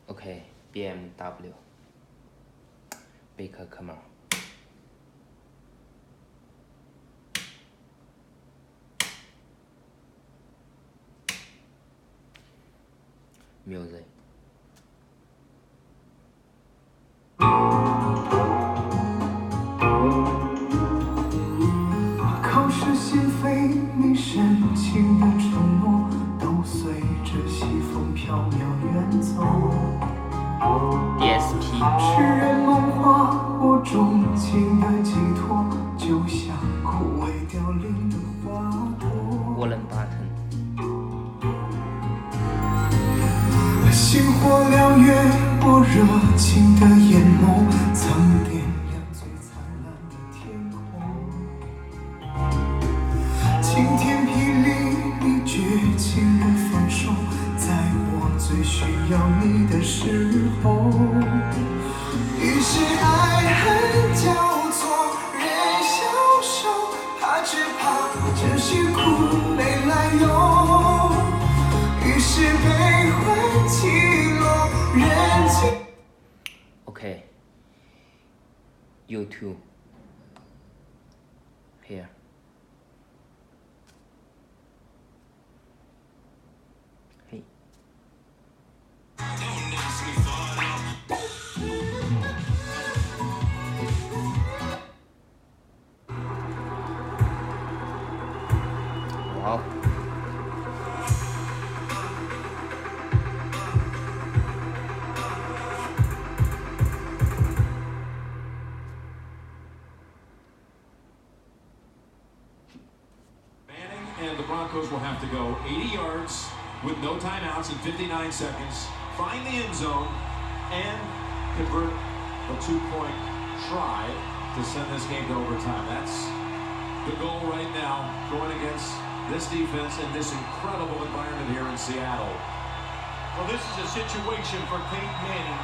OK BMW Big camera music 口是心非，你深情的承诺，都随着西风飘渺远走。DSP 痴人梦话，我钟情的寄托，就像枯萎凋零的花朵。Volume button 星火燎原，我热情的眼眸，曾点亮最灿烂的天空。晴天霹雳，你绝情人放手，在我最需要你的时候。于是爱恨交错，人消瘦，怕只怕这是苦没来由。于是悲欢起落，人情。OK YouTube here hey wow And the Broncos will have to go 80 yards with no timeouts in 59 seconds, find the end zone, and convert a two-point try to send this game to overtime. That's the goal right now, going against this defense in this incredible environment here in Seattle. Well, this is a situation for Peyton Manning,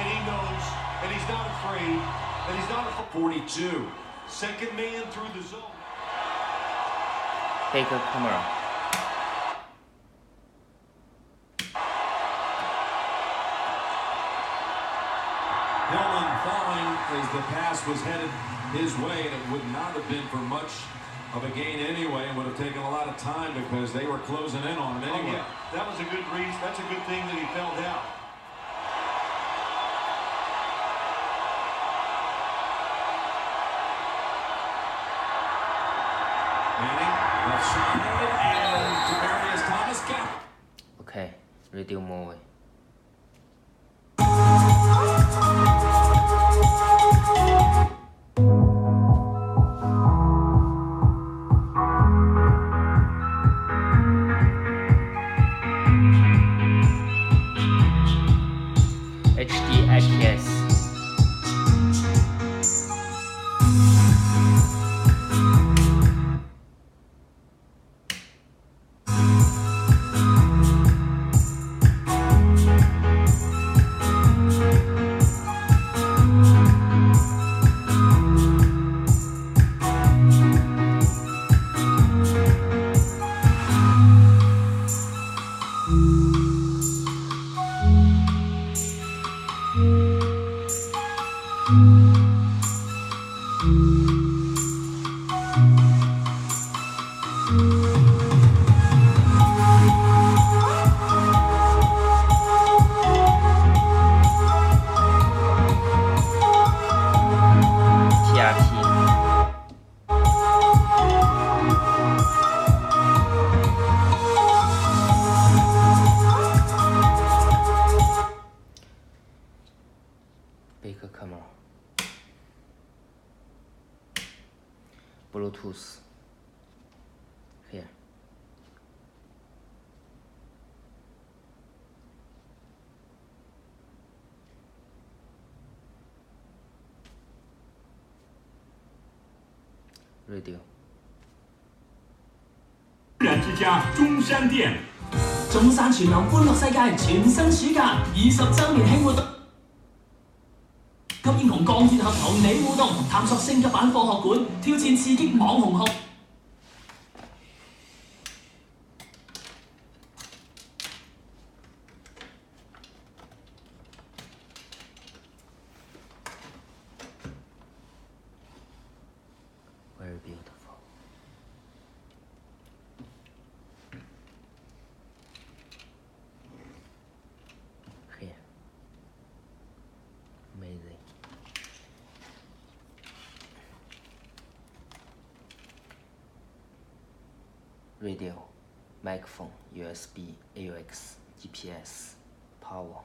and he knows, and he's not afraid, and he's not afraid. 42. Second man through the zone. Big camera Hillman falling as the pass was headed his way, and it would not have been for much of a gain anyway. It would have taken a lot of time because they were closing in on him anyway. Oh, yeah. That was a good reason. That's a good thing that he fell down. Manning, left side, and Demarius Thomas got it. OK radio mode HD IPS Big camera Bluetooth here radio 人之家中山店，中山全能歡樂世界全新暑假20週年慶活動，及英雄鋼鐵俠同你互動，探索升級版科學館，挑戰刺激網紅學。radio, microphone, USB, AUX, GPS, power.